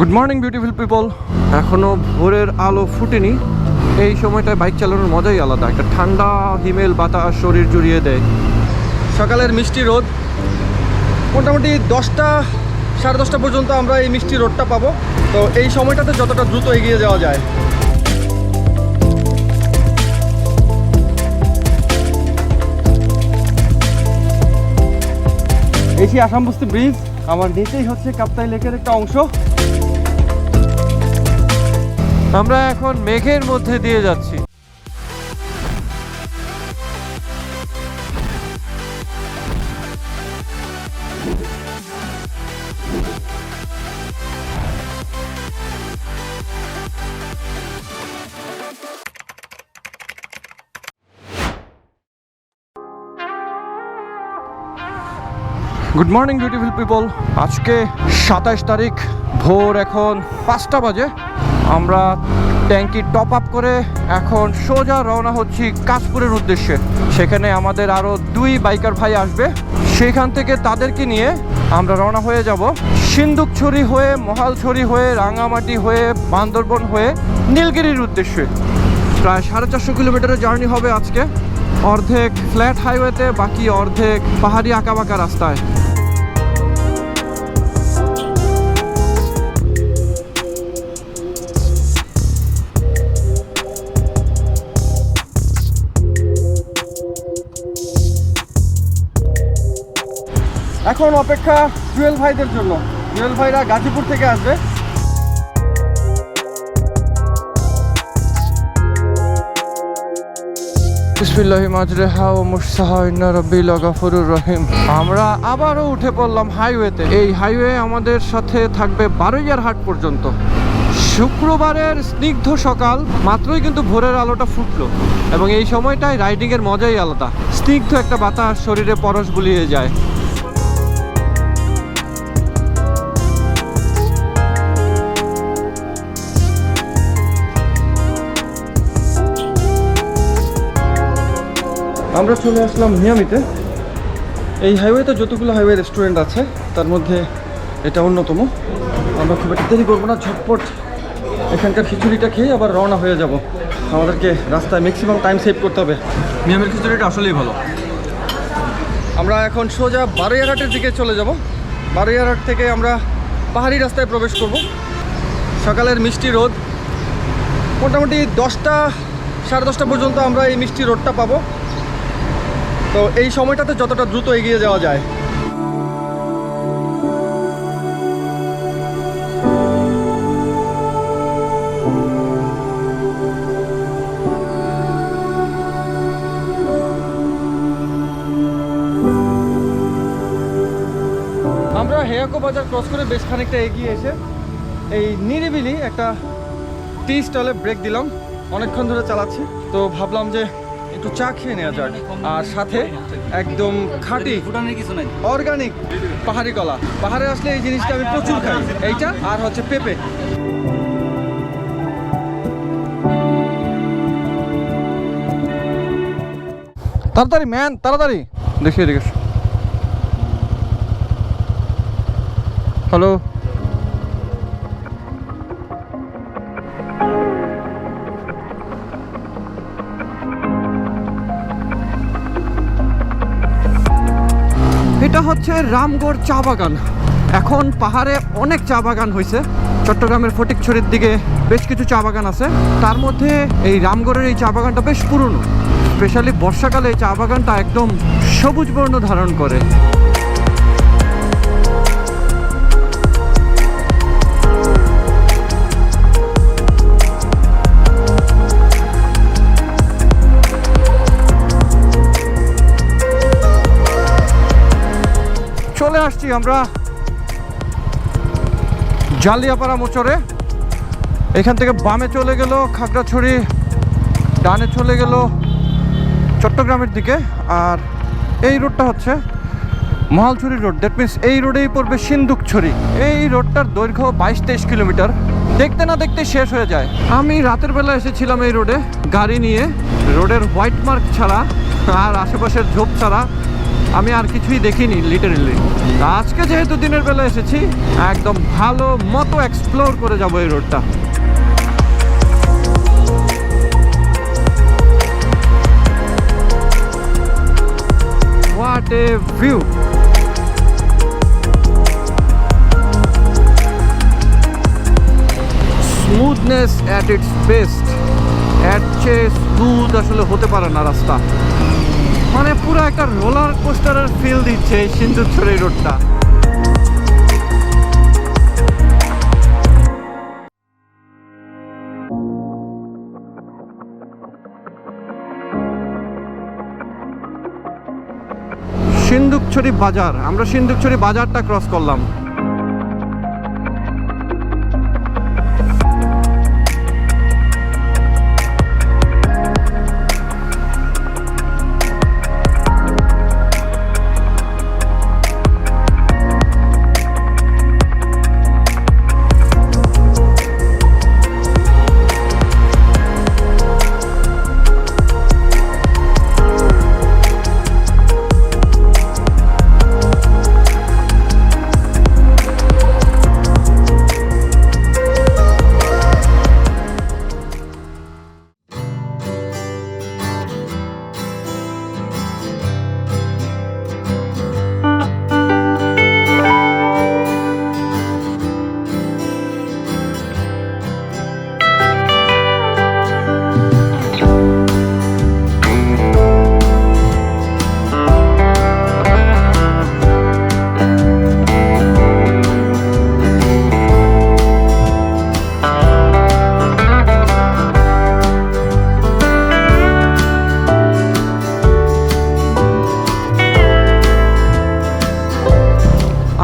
Good morning beautiful people. এখনো ভোরের আলো ফুটেনি। এই সময়টায় বাইক চালানোর মজাই আলাদা। একটা ঠান্ডা হিমেল বাতাস শরীর জুড়িয়ে দেয়। সকালের মিষ্টি রোদ, মোটামুটি 10টা সাড়ে 10টা পর্যন্ত আমরা এই মিষ্টি রোদটা পাবো। তো এই সময়টাতে যতটা দ্রুত এগিয়ে যাওয়া যায়। এই আসাম বস্তি ব্রিজ, আমার নিচেই হচ্ছে কাপ্তাই লেকের একটা অংশ। আমরা এখন মেঘের মধ্যে দিয়ে যাচ্ছি। Good morning beautiful people. আজকে 27 তারিখ, ভোর এখন 5টা বাজে। আমরা ট্যাঙ্কি টপ আপ করে এখন সোজা রওনা হচ্ছি কাশপুরের উদ্দেশ্যে। সেখানে আমাদের আরও 2 বাইকার ভাই আসবে। সেখান থেকে তাদেরকে নিয়ে আমরা রওনা হয়ে যাব সিন্দুকছড়ি হয়ে, মহালছড়ি হয়ে, রাঙামাটি হয়ে, বান্দরবন হয়ে নীলগিরির উদ্দেশ্যে। প্রায় 450 কিলোমিটারের জার্নি হবে আজকে। অর্ধেক ফ্ল্যাট হাইওয়েতে, বাকি অর্ধেক পাহাড়ি আঁকাবাঁকা রাস্তায়। এখন অপেক্ষা জুয়েল ভাইদের জন্য। জুয়েল ভাইরা গাজীপুর থেকে আসবে। বিসমিল্লাহি মাজরিহা ওয়া মুরসাহা ইন্না রাব্বি লাগাফুরুর রহিম। আমরা আবারও উঠে পড়লাম হাইওয়েতে। এই হাইওয়ে আমাদের সাথে থাকবে বারৈয়ারহাট পর্যন্ত। শুক্রবারের স্নিগ্ধ সকাল, মাত্রই কিন্তু ভোরের আলোটা ফুটলো এবং এই সময়টায় রাইডিংয়ের মজাই আলাদা। স্নিগ্ধ একটা বাতাস শরীরে পরশ বুলিয়ে যায়। আমরা চলে আসলাম মিয়ামিতে। এই হাইওয়েতে যতগুলো হাইওয়ে রেস্টুরেন্ট আছে তার মধ্যে এটা অন্যতম। আমরা খুব একটা দেরি করবো না, ঝটপট এখানকার খিচুড়িটা খেয়ে আবার রওনা হয়ে যাব। আমাদেরকে রাস্তায় ম্যাক্সিমাম টাইম সেভ করতে হবে। মিয়ামির খিচুড়িটা আসলেই ভালো। আমরা এখন সোজা বারৈয়ারহাটের দিকে চলে যাব। বারৈয়ারহাট থেকে আমরা পাহাড়ি রাস্তায় প্রবেশ করব। সকালের মিষ্টি রোদ, মোটামুটি 10টা সাড়ে 10টা পর্যন্ত আমরা এই মিষ্টি রোদটা পাবো। তো এই সময়টাতে যতটা দ্রুত এগিয়ে যাওয়া যায়। আমরা হেয়াকো বাজার ক্রস করে বেশ খানিকটা এগিয়ে এসে এই নিরিবিলি একটা টি স্টলে ব্রেক দিলাম। অনেকক্ষণ ধরে চালাচ্ছি, তো ভাবলাম যে একটু চা খেয়ে নেওয়া যাক। আর সাথে একদম খাঁটি অর্গানিক পাহাড়ি কলা। পাহাড়ে আসলে এই জিনিসটা আমি প্রচুর খাই, এইটা আর হচ্ছে পেঁপে। তাড়াতাড়ি ম্যান, তাড়াতাড়ি। দেখিয়ে দেখিস। হ্যালো, এটা হচ্ছে রামগড় চা বাগান। এখন পাহাড়ে অনেক চা বাগান হয়েছে। চট্টগ্রামের ফটিকছড়ির দিকে বেশ কিছু চা বাগান আছে, তার মধ্যে এই রামগড়ের এই চা বাগানটা বেশ পুরনো। স্পেশালি বর্ষাকালে এই চা বাগানটা একদম সবুজ বর্ণ ধারণ করে। চলে আসছি আমরা জালিয়াপাড়া মোচরে। এখান থেকে বামে চলে গেল খাগড়াছড়ি, ডানে চলে গেল চট্টগ্রামের দিকে। আর এই রোডটা হচ্ছে মহালছড়ি রোড। দ্যাট মিনস এই রোডেই পড়বে সিন্দুকছড়ি। এই রোডটার দৈর্ঘ্য 22-23 কিলোমিটার। দেখতে না দেখতে শেষ হয়ে যায়। আমি রাতের বেলা এসেছিলাম এই রোডে গাড়ি নিয়ে। রোডের হোয়াইট মার্ক ছাড়া আর আশেপাশের ঝোপ ছাড়া আমি আর কিছুই দেখিনি লিটারেলি। আজকে যেহেতু দিনের বেলা এসেছি, একদম ভালো মতো এক্সপ্লোর করে যাব এই রোডটা। What a view! Smoothness at its best. এর চেয়ে স্মুথ আসলে হতে পারে না রাস্তা, মানে পুরো একটা রোলার কোস্টারের ফিল দিচ্ছে এই সিন্দুকছড়ি রোডটা। সিন্দুকছড়ি বাজার, আমরা সিন্দুকছড়ি বাজারটা ক্রস করলাম।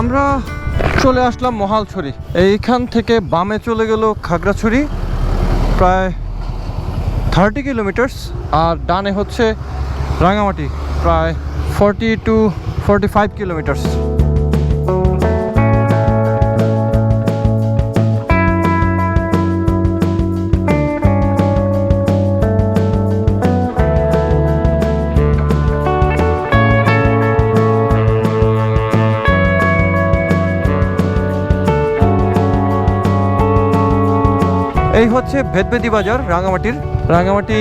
আমরা চলে আসলাম মহালছড়ি। এইখান থেকে বামে চলে গেল খাগড়াছড়ি, প্রায় 30 কিলোমিটার্স, আর ডানে হচ্ছে রাঙামাটি, প্রায় 40 to 45 কিলোমিটার্স। এই হচ্ছে ভেদবেদি বাজার রাঙামাটির। রাঙামাটি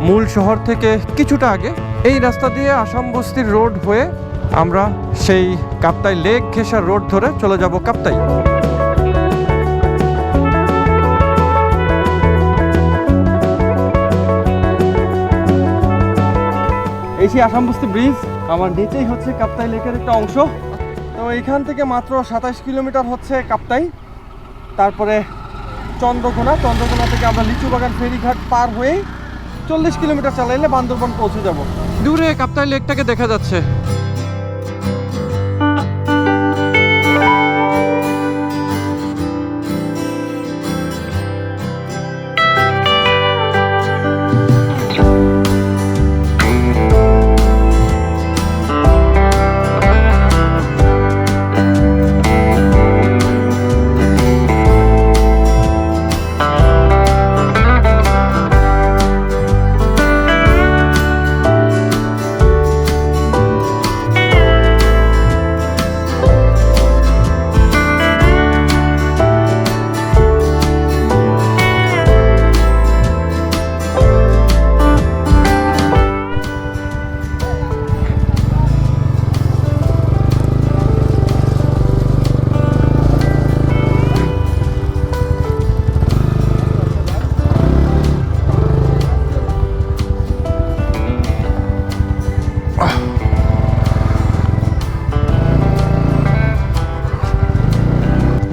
মূল শহর থেকে কিছুটা আগে এই রাস্তা দিয়ে আসাম বস্তির রোড হয়ে আমরা সেই কাপ্তাই লেক ঘেঁষার রোড ধরে চলে যাব কাপ্তাই। এই সেই আসাম বস্তি ব্রিজ, আমার নিচেই হচ্ছে কাপ্তাই লেকের একটা অংশ। তো এইখান থেকে মাত্র 27 কিলোমিটার হচ্ছে কাপ্তাই, তারপরে চন্দ্রকোনা থেকে আমরা লিচুবাগান ফেরিঘাট পার হয়ে 40 কিলোমিটার চালাইলে বান্দরবান পৌঁছে যাব। দূরে কাপ্তাই লেকটাকে দেখা যাচ্ছে।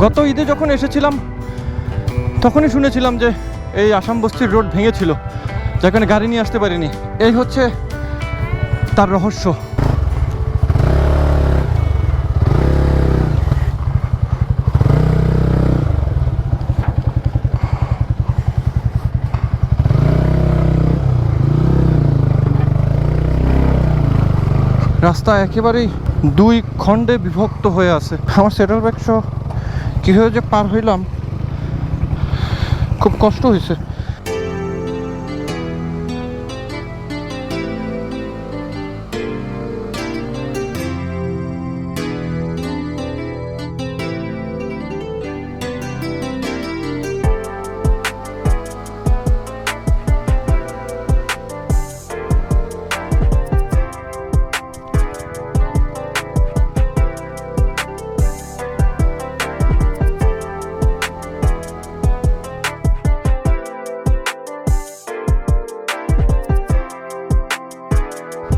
গত ঈদে যখন এসেছিলাম তখনই শুনেছিলাম যে এই আসাম বস্তির রোড ভেঙেছিল, যেখানে গাড়ি নিয়ে আসতে পারিনি। এই হচ্ছে তার রহস্য। রাস্তা একেবারেই দুই খণ্ডে বিভক্ত হয়ে আছে। আমার সেটার ব্যাগস কীভাবে যে পার হইলাম, খুব কষ্ট হয়েছে।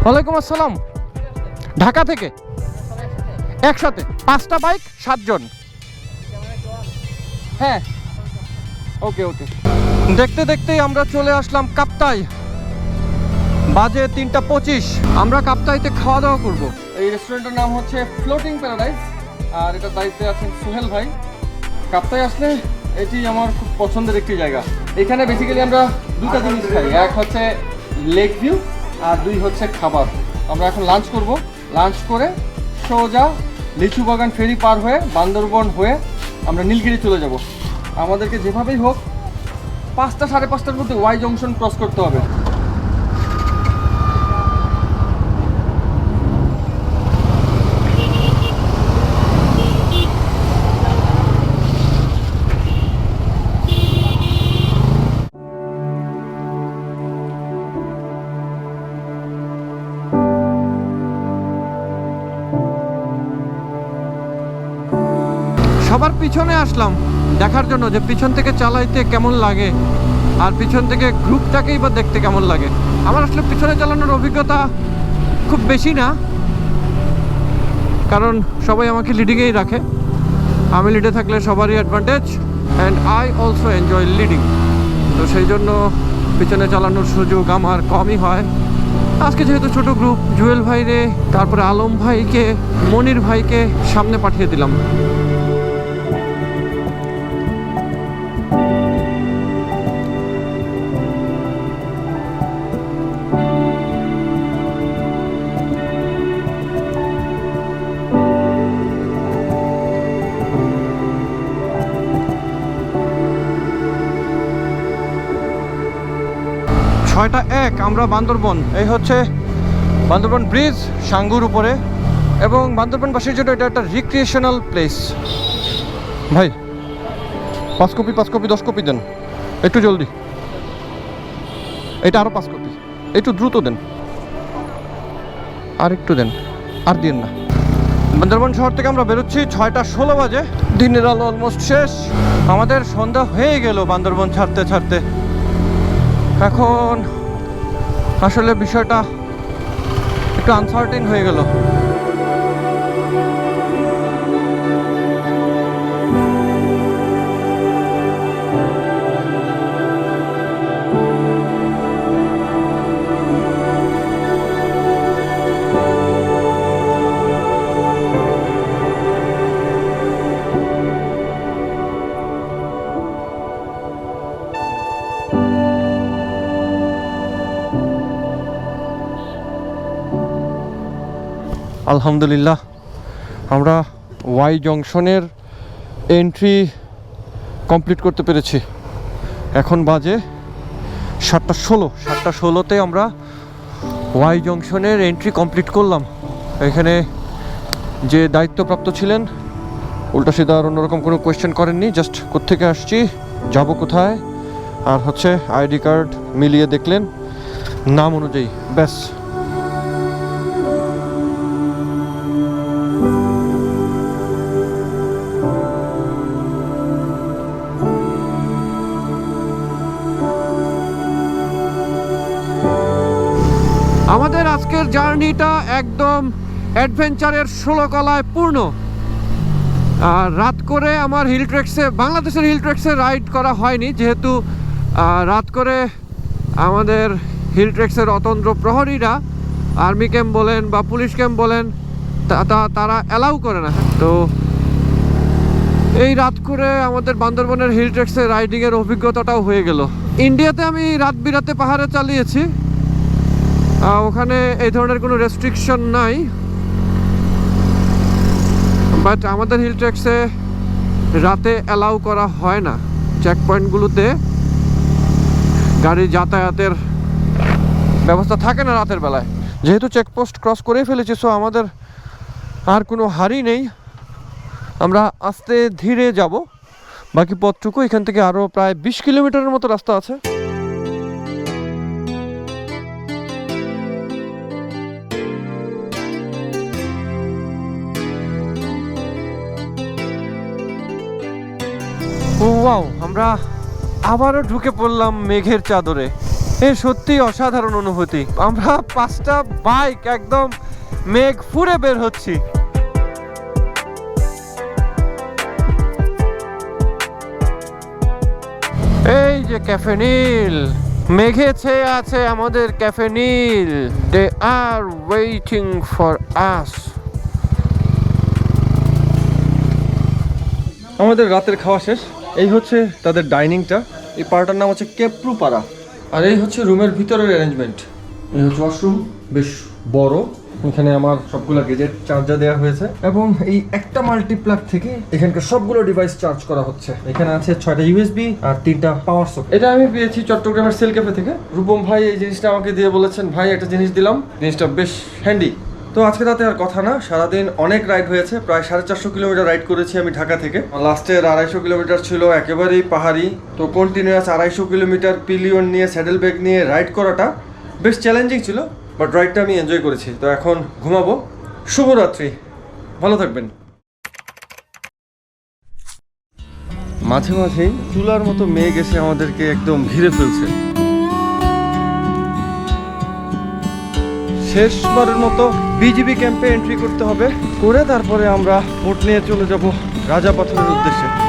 ওয়ালাইকুম আসসালাম। ঢাকা থেকে একসাথে 5টা বাইক 7 জন। হ্যাঁ ওকে ওকে। দেখতে দেখতেই আমরা চলে আসলাম কাপ্তাই। বাজে 3:25। আমরা কাপ্তাইতে খাওয়া দাওয়া করব। এই রেস্টুরেন্টের নাম হচ্ছে ফ্লোটিং প্যারাডাইস, আর এটার দায়িত্বে আছেন সোহেল ভাই। কাপ্তাই আসলে এটি আমার খুব পছন্দের একটি জায়গা। এখানে বেসিক্যালি আমরা দুটা জিনিস খাই, এক হচ্ছে লেক ভিউ আর 2 হচ্ছে খাবার। আমরা এখন লাঞ্চ করব। লাঞ্চ করে সোজা লিচু বাগান ফেরি পার হয়ে বান্দরবন হয়ে আমরা নীলগিরি চলে যাব। আমাদেরকে যেভাবেই হোক 5টা 5:30টার মধ্যে ওয়াই জংশন ক্রস করতে হবে। সবার পিছনে আসলাম দেখার জন্য যে পিছন থেকে চালাইতে কেমন লাগে আর পিছন থেকে গ্রুপটাকেই বা দেখতে কেমন লাগে। আমার আসলে পিছনে চালানোর অভিজ্ঞতা খুব বেশি না, কারণ সবাই আমাকে লিডিংয়েই রাখে। আমি লিডে থাকলে সবারই advantage, and I also enjoy leading. তো সেই জন্য পিছনে চালানোর সুযোগ আমার কমই হয়। আজকে যেহেতু ছোট গ্রুপ, জুয়েল ভাইরে, তারপরে আলম ভাইকে, মনির ভাইকে সামনে পাঠিয়ে দিলাম। ছয়টা 1 আমরা বান্দরবন। এই হচ্ছে বান্দরবন ব্রিজ সাঙ্গুর উপরে, এবং বান্দরবনবাসীর জন্য এটা একটা রিক্রিয়েশনাল প্লেস। ভাই 5 কপি 10 কপি দেন, একটু জলদি। এটা আরও 5 কপি, একটু দ্রুত দেন, আর একটু দেন, আর দিন না। বান্দরবন শহর থেকে আমরা বেরোচ্ছি 6:16 বাজে। দিনের আলো অলমোস্ট শেষ। আমাদের সন্ধ্যা হয়ে গেল বান্দরবন ছাড়তে ছাড়তে। এখন আসলে বিষয়টা একটু আনসার্টেন হয়ে গেল। আলহামদুলিল্লাহ আমরা ওয়াই জংশনের এন্ট্রি কমপ্লিট করতে পেরেছি। এখন বাজে 7:16। 7:16তে আমরা ওয়াই জংশনের এন্ট্রি কমপ্লিট করলাম। এখানে যে দায়িত্বপ্রাপ্ত ছিলেন উল্টা সিধা আর অন্যরকম কোনো কোয়েশ্চেন করেননি, জাস্ট কোত্থেকে আসছি, যাব কোথায়, আর হচ্ছে আইডি কার্ড মিলিয়ে দেখলেন নাম অনুযায়ী, ব্যাস। আমাদের আজকের জার্নিটা একদম অ্যাডভেঞ্চারের 16 কলায় পূর্ণ। আর রাত করে আমার হিল ট্রেক্সে, বাংলাদেশের হিল ট্রেক্সে রাইড করা হয়নি, যেহেতু রাত করে আমাদের হিল ট্রেক্সের অতন্ত্র প্রহরীরা, আর্মি ক্যাম্প বলেন বা পুলিশ ক্যাম্প বলেন, তারা অ্যালাউ করে না। তো এই রাত করে আমাদের বান্দরবনের হিল ট্রেক্সে রাইডিংয়ের অভিজ্ঞতাটাও হয়ে গেল। ইন্ডিয়াতে আমি রাত বিরাতে পাহাড়ে চালিয়েছি, ওখানে এই ধরনের কোনো রেস্ট্রিকশন নাই, বাট আমাদের হিল ট্রেক্সে রাতে অ্যালাউ করা হয় না। চেক পয়েন্টগুলোতে গাড়ি যাতায়াতের ব্যবস্থা থাকে না রাতের বেলায়। যেহেতু চেকপোস্ট ক্রস করে ফেলেছি, সো আমাদের আর কোনো হারি নেই। আমরা আস্তে ধীরে যাব। বাকি পথটুকু এখান থেকে আরও প্রায় 20 কিলোমিটারের মতো রাস্তা আছে। ওয়াও, আমরা আবারও ঢুকে পড়লাম মেঘের চাদরে। এ সত্যি অসাধারণ অনুভূতি। আমরা 5টা বাইক একদম মেঘ ফুঁড়ে বের হচ্ছি। এই যে ক্যাফে নীল, মেঘে ছেয়ে আছে আমাদের cafe Neel. They are waiting for us. আমাদের রাতের খাওয়া শেষ। এই হচ্ছে তাদের ডাইনিংটা। এই পাড়াটার নাম হচ্ছে কেপ্রু পাড়া। আর এই হচ্ছে রুমের ভিতরের অ্যারেঞ্জমেন্ট। এই হচ্ছে ওয়াশরুম, বেশ বড়। এখানে আমার সবগুলো গেজেট চার্জার দেওয়া হয়েছে এবং এই একটা মাল্টিপ্লাগ থেকে এখানকার সবগুলো ডিভাইস চার্জ করা হচ্ছে। এখানে আছে 6টা ইউএসবি আর 3টা পাওয়ার সকেট। এটা আমি পেয়েছি চট্টগ্রামের সেল ক্যাফে থেকে। রূপম ভাই এই জিনিসটা আমাকে দিয়ে বলেছেন, ভাই একটা জিনিস দিলাম, জিনিসটা বেশ হ্যান্ডি। তো আজকে রাতে আর কথা না, সারাদিন অনেক রাইড হয়েছে। প্রায় 450 কিলোমিটার রাইড করেছি আমি ঢাকা থেকে। লাস্টের 250 কিলোমিটার ছিল একেবারেই পাহাড়ি। তো কন্টিনিউয়াস 250 কিলোমিটার পিলিয়ন নিয়ে স্যাডেল ব্যাগ নিয়ে রাইড করাটা বেশ চ্যালেঞ্জিং ছিল, বাট রাইডটা আমি এনজয় করেছি। তো এখন ঘুমাবো। শুভরাত্রি, ভালো থাকবেন। মাঝে মাঝেই চুলার মতো মেঘ এসে আমাদেরকে একদম ঘিরে ফেলছে। শেষবারের মতো বিজিবি ক্যাম্পে এন্ট্রি করতে হবে, করে তারপরে আমরা বোট নিয়ে চলে যাব রাজা পাথরের উদ্দেশ্যে।